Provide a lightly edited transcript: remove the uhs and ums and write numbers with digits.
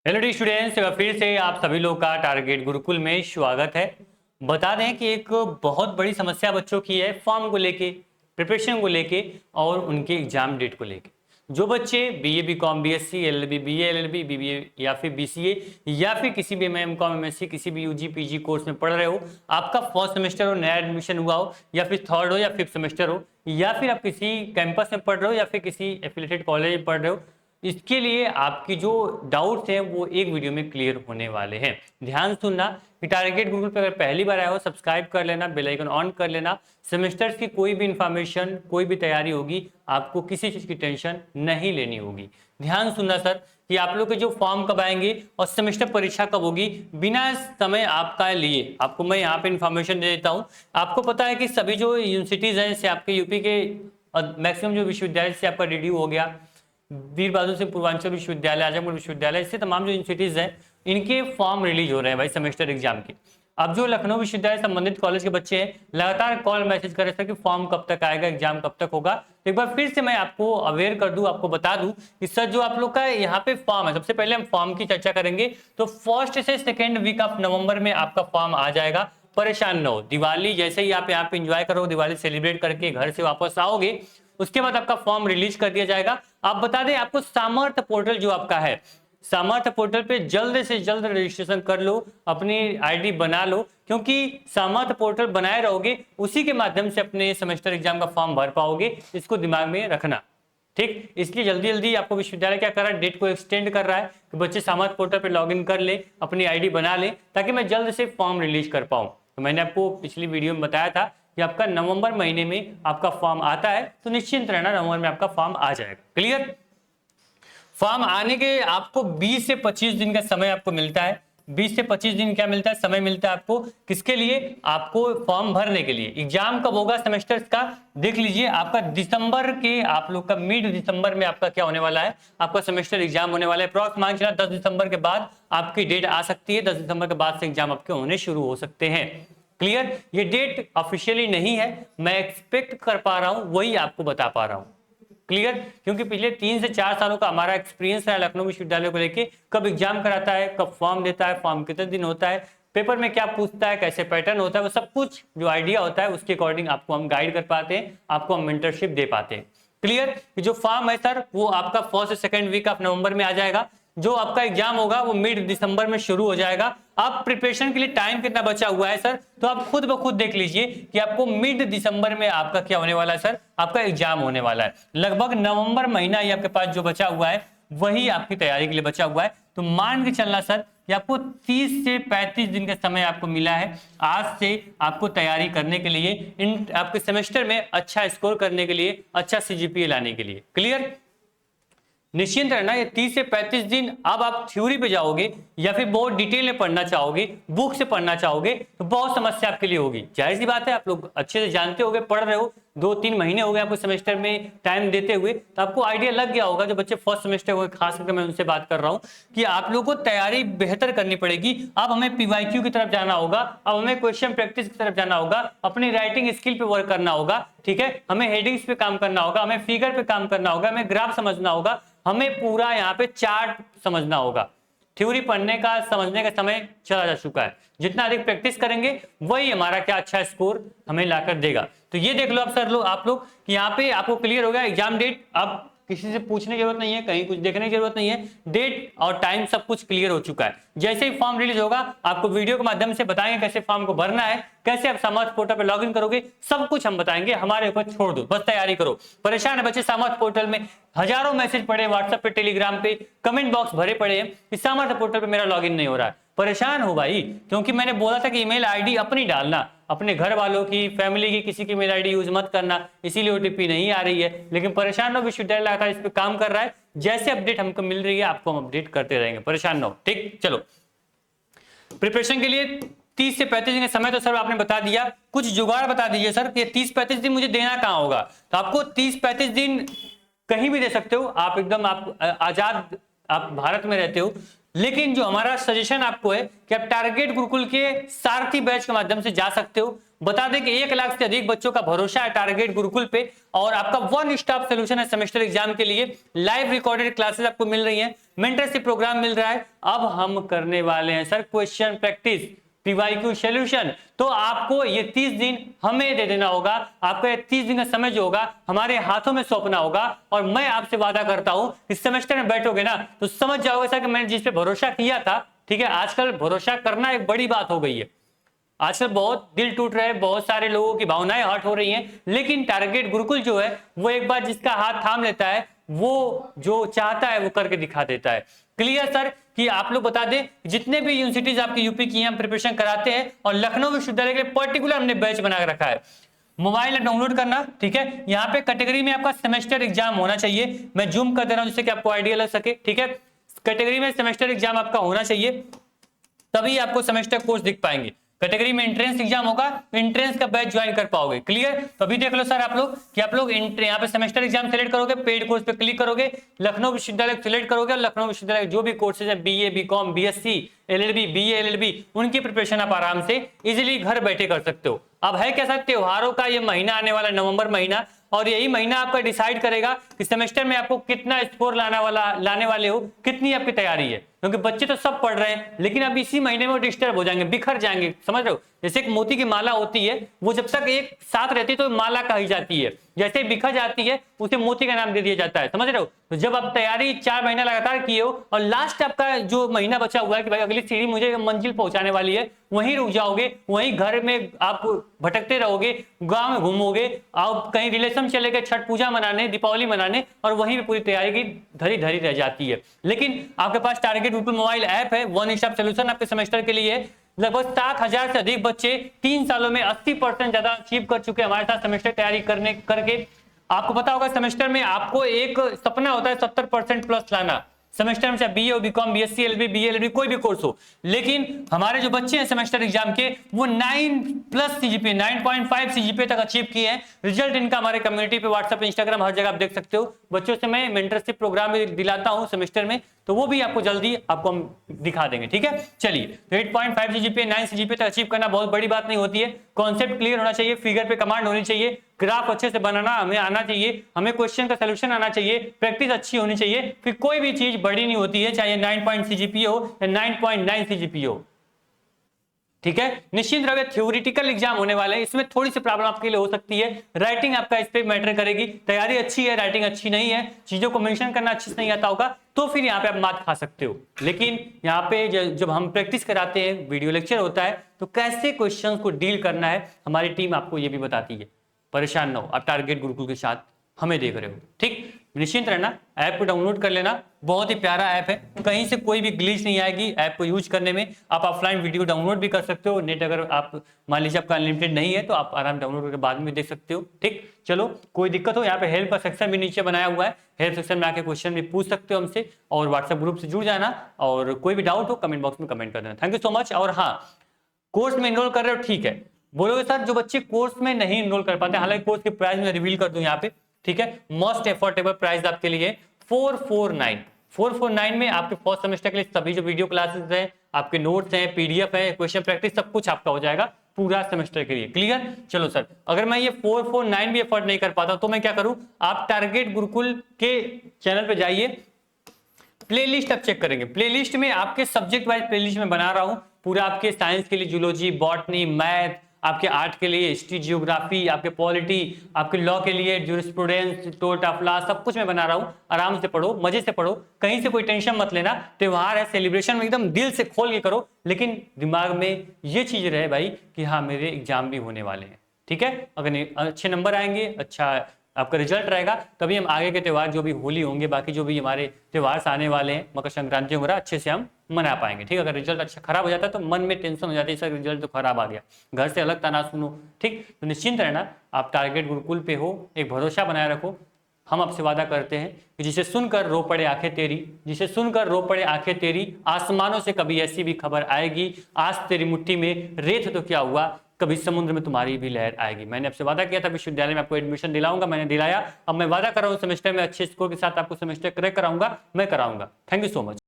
Hello D students, फिर से आप सभी लोग का टारगेट गुरुकुल में स्वागत है। बता दें कि एक बहुत बड़ी समस्या बच्चों की है फॉर्म को लेके, प्रिपरेशन को लेके और उनके एग्जाम डेट को लेके। जो बच्चे BA BCom BSc LLB BA LLB BBA या फिर बीसीए या फिर किसी भी एमकॉम एमएससी किसी भी यूजी पीजी कोर्स में पढ़ रहे हो, आपका फर्स्ट सेमेस्टर हो, नया एडमिशन हुआ हो या फिर थर्ड हो या फिफ्थ सेमेस्टर हो, या फिर आप किसी कैंपस में पढ़ रहे हो या फिर किसी एफिलिएटेड कॉलेज में पढ़ रहे हो, इसके लिए आपकी जो डाउट्स हैं वो एक वीडियो में क्लियर होने वाले हैं। ध्यान सुनना कि टारगेट गुरुकुल पे अगर पहली बार आया हो सब्सक्राइब कर लेना, बेल आइकन ऑन कर लेना। सेमेस्टर्स की कोई भी इंफॉर्मेशन, कोई भी तैयारी होगी, आपको किसी चीज की टेंशन नहीं लेनी होगी। ध्यान सुनना सर कि आप लोग के जो फॉर्म कब आएंगे और सेमेस्टर परीक्षा कब होगी, बिना समय आपका लिए आपको मैं यहाँ पे इंफॉर्मेशन दे देता हूँ। आपको पता है कि सभी जो यूनिवर्सिटीज हैं, जैसे आपके यूपी के मैक्सिमम जो विश्वविद्यालय से आपका डीडीयू हो गया, वीर बहादुर सिंह पूर्वांचल विश्वविद्यालय, आजमगढ़ विश्वविद्यालय, इससे तमाम जो यूनिवर्सिटीज हैं इनके फॉर्म रिलीज हो रहे हैं भाई सेमेस्टर एग्जाम के। अब जो लखनऊ विश्वविद्यालय संबंधित कॉलेज के बच्चे हैं लगातार कॉल मैसेज कर रहे थे कि फॉर्म कब तक आएगा, एग्जाम कब तक होगा। तो एक बार फिर से मैं आपको अवेयर कर दूं, आपको बता दूं कि सर जो आप लोग का यहाँ पे फॉर्म है, सबसे पहले हम फॉर्म की चर्चा करेंगे। तो फर्स्ट से सेकेंड वीक ऑफ नवंबर में आपका फॉर्म आ जाएगा। परेशान न हो, दिवाली जैसे ही आप यहाँ पे एंजॉय करोगे, दिवाली सेलिब्रेट करके घर से वापस आओगे, उसके बाद आपका फॉर्म रिलीज कर दिया जाएगा। आप बता दें आपको सामर्थ्य पोर्टल जो आपका है, सामर्थ्य पोर्टल पे जल्द से जल्द रजिस्ट्रेशन कर लो, अपनी आईडी बना लो, क्योंकि सामर्थ्य पोर्टल बनाए रहोगे उसी के माध्यम से अपने सेमेस्टर एग्जाम का फॉर्म भर पाओगे। इसको दिमाग में रखना, ठीक। इसलिए जल्दी जल्दी आपको विश्वविद्यालय क्या कर रहा है, डेट को एक्सटेंड कर रहा है कि बच्चे सामर्थ्य पोर्टल पे लॉगिन कर ले, अपनी आईडी बना ले, ताकि मैं जल्द से फॉर्म रिलीज कर पाऊं। तो मैंने आपको पिछली वीडियो में बताया था कि आपका नवंबर महीने में आपका फॉर्म आता है, तो निश्चिंत रहना नवंबर में आपका फॉर्म आ जाएगा। क्लियर। फॉर्म आने के आपको 20 से 25 दिन का समय आपको मिलता है। 20 से 25 दिन क्या मिलता है, समय मिलता है आपको। किसके लिए? आपको फॉर्म भरने के लिए। एग्जाम कब होगा सेमेस्टर का देख लीजिए, आपका दिसंबर के, आप लोग का मिड दिसंबर में आपका क्या होने वाला है, आपका सेमेस्टर एग्जाम होने वाला है। अप्रॉक्स मान चला 10 दिसंबर के बाद आपकी डेट आ सकती है। 10 दिसंबर के बाद से एग्जाम आपके होने शुरू हो सकते हैं। क्लियर। ये डेट ऑफिशियली नहीं है, मैं एक्सपेक्ट कर पा रहा हूं वही आपको बता पा रहा हूं। क्लियर। क्योंकि पिछले 3 से 4 सालों का हमारा एक्सपीरियंस है लखनऊ विश्वविद्यालय को लेके, कब एग्जाम कराता है, कब फॉर्म देता है, फॉर्म कितने दिन होता है, पेपर में क्या पूछता है, कैसे पैटर्न होता है, वो सब कुछ जो आइडिया होता है उसके अकॉर्डिंग आपको हम गाइड कर पाते हैं, आपको हम मेंटरशिप दे पाते हैं। क्लियर। जो फॉर्म है सर वो आपका फर्स्ट से सेकेंड वीक ऑफ नवंबर में आ जाएगा। जो आपका एग्जाम होगा वो मिड दिसंबर में शुरू हो जाएगा। अब प्रिपरेशन के लिए टाइम कितना बचा हुआ है सर, तो आप खुद ब खुद देख लीजिए कि आपको मिड दिसंबर में आपका क्या होने वाला है सर, आपका एग्जाम होने वाला है। लगभग नवंबर महीना ही आपके पास जो बचा हुआ है वही आपकी तैयारी के लिए बचा हुआ है। तो मान के चलना सर कि आपको 30 से 35 दिन का समय आपको मिला है आज से आपको तैयारी करने के लिए, इन आपके सेमेस्टर में अच्छा स्कोर करने के लिए, अच्छा सीजीपीए लाने के लिए। क्लियर। निश्चिंत रहना, ये 30 से 35 दिन अब आप थ्योरी पे जाओगे या फिर बहुत डिटेल में पढ़ना चाहोगे, बुक से पढ़ना चाहोगे, तो बहुत समस्या आपके लिए होगी। जाहिर सी बात है, आप लोग अच्छे से जानते होगे, पढ़ रहे हो, 2-3 महीने हो गए आपको सेमेस्टर में टाइम देते हुए, तो आपको आइडिया लग गया होगा। जो बच्चे फर्स्ट सेमेस्टर हुए, खास करके मैं उनसे बात कर रहा हूँ कि आप लोगों को तैयारी बेहतर करनी पड़ेगी। अब हमें पीवाईक्यू की तरफ जाना होगा, अब हमें क्वेश्चन प्रैक्टिस की तरफ जाना होगा, अपनी राइटिंग स्किल पे वर्क करना होगा, ठीक है। हमें हेडिंग्स पे काम करना होगा, हमें फिगर पे काम करना होगा, हमें ग्राफ समझना होगा, हमें पूरा यहाँ पे चार्ट समझना होगा। थ्योरी पढ़ने का, समझने का समय चला जा चुका है। जितना अधिक प्रैक्टिस करेंगे वही हमारा क्या अच्छा स्कोर हमें लाकर देगा। तो ये देख लो आप सर लोग, आप लोग कि यहाँ पे आपको क्लियर हो गया एग्जाम डेट। अब किसी से पूछने की जरूरत नहीं है, कहीं कुछ देखने की जरूरत नहीं है, डेट और टाइम सब कुछ क्लियर हो चुका है। जैसे ही फॉर्म रिलीज होगा आपको वीडियो के माध्यम से बताएंगे कैसे फॉर्म को भरना है, कैसे आप सामर्थ्य पोर्टल पे लॉगिन करोगे, सब कुछ हम बताएंगे। हमारे ऊपर छोड़ दो, बस तैयारी करो। परेशान है बच्चे सामर्थ्य पोर्टल में, हजारों मैसेज पड़े व्हाट्सएप पे, टेलीग्राम पे, कमेंट बॉक्स भरे पड़े हैं कि सामर्थ्य पोर्टल पे मेरा लॉगिन नहीं हो रहा है। परेशान हो भाई, क्योंकि मैंने बोला था कि ईमेल आईडी अपनी डालना, अपने घर वालों की, फैमिली की, किसी की ईमेल आईडी यूज मत करना, इसीलिए ओटीपी नहीं आ रही है। लेकिन परेशान हो, विश्वविद्यालय लगातार इस पे काम कर रहा है। जैसे अपडेट हमको मिल रही है आपको हम अपडेट करते रहेंगे, परेशान न हो, ठीक। चलो, प्रिपरेशन के लिए 30 से 35 दिन का समय तो सर आपने बता दिया, कुछ जुगाड़ बता दीजिए सर कि 30-35 दिन मुझे देना कहाँ होगा। तो आपको 30-35 दिन कहीं भी दे सकते हो आप, एकदम आप आजाद, आप भारत में रहते हो। लेकिन जो हमारा सजेशन आपको है कि आप टारगेट गुरुकुल के सारथी बैच के माध्यम से जा सकते हो। बता दें कि 1 लाख से अधिक बच्चों का भरोसा है टारगेट गुरुकुल पे और आपका वन स्टॉप सोल्यूशन है सेमेस्टर एग्जाम के लिए। लाइव रिकॉर्डेड क्लासेस आपको मिल रही हैं, मेंटरशिप प्रोग्राम मिल रहा है। अब हम करने वाले हैं sir question practice, PYQ solution. तो आपको ये 30 दिन हमें दे देना होगा, आपका ये 30 दिन का समय जो होगा हमारे हाथों में सौंपना होगा। और मैं आपसे वादा करता हूं इस सेमेस्टर में बैठोगे ना तो समझ जाओगे सर कि मैंने जिस पे भरोसा किया था, ठीक है, आजकल भरोसा करना एक बड़ी बात हो गई है। आजकल बहुत दिल टूट रहे हैं, बहुत सारे लोगों की भावनाएं हर्ट हो रही हैं, लेकिन टारगेट गुरुकुल जो है वो एक बार जिसका हाथ थाम लेता है वो जो चाहता है वो करके दिखा देता है। क्लियर सर कि आप लोग बता दें जितने भी यूनिवर्सिटीज आपकी यूपी की हम प्रिपरेशन कराते हैं और लखनऊ विश्वविद्यालय के लिए पर्टिकुलर हमने बैच बना रखा है। मोबाइल डाउनलोड करना, ठीक है, यहाँ पे कैटेगरी में आपका सेमेस्टर एग्जाम होना चाहिए। मैं जूम कर दे रहा हूं जिससे कि आपको आइडिया लग सके, ठीक है। कैटेगरी में सेमेस्टर एग्जाम आपका होना चाहिए, तभी आपको सेमेस्टर कोर्स दिख पाएंगे। कैटेगरी में एंट्रेंस एग्जाम होगा, एंट्रेंस का बैच ज्वाइन कर पाओगे। क्लियर, तो अभी देख लो सर आप लोग कि आप लोग यहाँ पे सेमेस्टर एग्जाम सेलेक्ट करोगे, पेड कोर्स पे क्लिक करोगे, लखनऊ विश्वविद्यालय सेलेक्ट करोगे और लखनऊ विश्वविद्यालय जो भी कोर्सेज है BA, BCom, BSc, LLB, BA, LLB, उनकी प्रिपरेशन आप आराम से इजीली घर बैठे कर सकते हो। अब है क्या सर, त्योहारों का ये महीना आने वाला, नवंबर महीना, और यही महीना आपका डिसाइड करेगा कि सेमेस्टर में आपको कितना स्कोर लाने वाले हो, कितनी आपकी तैयारी है। क्योंकि बच्चे तो सब पढ़ रहे हैं लेकिन अब इसी महीने में वो डिस्टर्ब हो जाएंगे, बिखर जाएंगे, समझ रहे हो। जैसे एक मोती की माला होती है, वो जब तक एक साथ रहती है तो माला कही जाती है, जैसे बिखर जाती है उसे मोती का नाम दे दिया जाता है, समझ रहे हो। तो जब आप तैयारी 4 महीना लगातार किए हो और लास्ट आपका जो महीना बचा हुआ है कि भाई अगली सीढ़ी मुझे मंजिल पहुंचाने वाली है, वहीं रुक जाओगे, वहीं घर में आप भटकते रहोगे, गांव में घूमोगे, आप कहीं रिलेशन चले गए छठ पूजा मनाने, दीपावली मनाने, और वहीं पे पूरी तैयारी की धरी धरी रह जाती है। लेकिन आपके पास टारगेट गुरुकुल मोबाइल ऐप है, वन स्टॉप सोल्यूशन आपके सेमेस्टर के लिए। लगभग 7,000 से अधिक बच्चे 3 सालों में 80% ज्यादा अचीव कर चुके हैं हमारे साथ सेमेस्टर तैयारी करके। आपको पता होगा सेमेस्टर में आपको एक सपना होता है 70% प्लस लाना सेमेस्टर में, चाहे बीए हो, BCom, BSc, LLB, BA, LLB कोई भी कोर्स हो। लेकिन हमारे जो बच्चे हैं सेमेस्टर एग्जाम के वो 9+ सीजीपीए, 9.5 सीजीपीए तक अचीव किए हैं। रिजल्ट इनका हमारे कम्युनिटी पे व्हाट्सएप, इंस्टाग्राम, हर जगह आप देख सकते हो। बच्चों से मैं मेंटरशिप प्रोग्राम भी दिलाता हूं सेमेस्टर में, तो वो भी आपको जल्दी आपको हम दिखा देंगे, ठीक है। चलिए, 8.5 सीजीपीए, 9 सीजीपीए तक अचीव करना बहुत बड़ी बात नहीं होती है। कॉन्सेप्ट क्लियर होना चाहिए, फिगर पे कमांड होनी चाहिए, ग्राफ अच्छे से बनाना हमें आना चाहिए, हमें क्वेश्चन का सलूशन आना चाहिए, प्रैक्टिस अच्छी होनी चाहिए, फिर कोई भी चीज बड़ी नहीं होती है, चाहे 9 सीजीपीए हो या 9.9 सीजीपीए हो, ठीक है। निश्चिंत रहिए, थ्योरेटिकल एग्जाम होने वाले हैं, इसमें थोड़ी सी प्रॉब्लम आपके लिए हो सकती है। राइटिंग आपका इस पे मैटर करेगी, तैयारी अच्छी है, राइटिंग अच्छी नहीं है, चीजों को मेंशन करना अच्छे से नहीं आता होगा, तो फिर यहाँ पे आप मात खा सकते हो। लेकिन यहाँ पे जब हम प्रैक्टिस कराते हैं, वीडियो लेक्चर होता है, तो कैसे क्वेश्चन को डील करना है हमारी टीम आपको ये भी बताती है। परेशान ना हो, आप टारगेट गुरुकुल के साथ हमें देख रहे हो, ठीक। निश्चिंत रहना, ऐप को डाउनलोड कर लेना, बहुत ही प्यारा ऐप है, कहीं से कोई भी ग्लिच नहीं आएगी ऐप को यूज करने में। आप ऑफलाइन वीडियो डाउनलोड भी कर सकते हो, नेट अगर आप मान लीजिए आपका अनलिमिटेड नहीं है तो आप आराम डाउनलोड करके बाद में देख सकते हो, ठीक। चलो, कोई दिक्कत हो यहाँ पे हेल्प का सेक्शन भी नीचे बनाया हुआ है, हेल्प सेक्शन में आके क्वेश्चन भी पूछ सकते हो हमसे, और व्हाट्सएप ग्रुप से जुड़ जाना, और कोई भी डाउट हो कमेंट बॉक्स में कमेंट कर देना। Thank you so much. और हाँ, कोर्स में इनरोल कर रहे हो, ठीक है, बोलोगे सर जो बच्चे कोर्स में नहीं इनरोल कर पाते, हालांकि कोर्स की प्राइस में रिवील कर दूं यहाँ पे, ठीक है। मोस्ट एफोर्डेबल प्राइस आपके लिए 449 में आपके फर्स्ट सेमेस्टर के लिए सभी जो वीडियो क्लासेस हैं, आपके नोट्स हैं, पीडीएफ है, क्वेश्चन प्रैक्टिस, सब कुछ आपका हो जाएगा पूरा सेमेस्टर के लिए। क्लियर। चलो सर, अगर मैं ये 449 भी एफोर्ड नहीं कर पाता तो मैं क्या करूं, आप टारगेट गुरुकुल के चैनल पे जाइए, प्लेलिस्ट आप चेक करेंगे, प्लेलिस्ट में आपके सब्जेक्ट वाइज प्लेलिस्ट में बना रहा हूं पूरा, आपके साइंस के लिए जूलॉजी, बॉटनी, मैथ, आपके आर्ट के लिए हिस्ट्री, जियोग्राफी, आपके पॉलिटी, आपके लॉ के लिए ज्यूरिस्प्रूडेंस, टोर्ट ऑफ लॉ, सब कुछ मैं बना रहा हूं। आराम से पढ़ो, मजे से पढ़ो, कहीं से कोई टेंशन मत लेना। त्योहार है, सेलिब्रेशन में एकदम दिल से खोल के करो, लेकिन दिमाग में ये चीज रहे भाई कि हाँ मेरे एग्जाम भी होने वाले हैं, ठीक है। अगर अच्छे नंबर आएंगे, अच्छा आपका रिजल्ट रहेगा, तभी हम आगे के त्यौहार जो भी होली होंगे, बाकी जो भी हमारे त्यौहार आने वाले हैं, मकर संक्रांति वगैरह, अच्छे से हम मना पाएंगे, ठीक। अगर रिजल्ट अच्छा खराब हो जाता है तो मन में टेंशन हो जाती है, सर रिजल्ट तो खराब आ गया, घर से अलग ताना सुनो, ठीक। तो निश्चिंत रहना, आप टारगेट गुरुकुल पे हो, एक भरोसा बनाए रखो। हम आपसे वादा करते हैं कि जिसे सुनकर रो पड़े आंखें तेरी, जिसे सुनकर रो पड़े आंखें तेरी, आसमानों से कभी ऐसी भी खबर आएगी, आज तेरी मुट्ठी में रेत तो क्या हुआ, कभी समुद्र में तुम्हारी भी लहर आएगी। मैंने आपसे वादा किया था विश्वविद्यालय में आपको एडमिशन दिलाऊंगा, मैंने दिलाया। अब मैं वादा कर रहा हूं सेमेस्टर में अच्छे स्कोर के साथ आपको सेमेस्टर क्रैक कराऊंगा, मैं कराऊंगा। Thank you so much.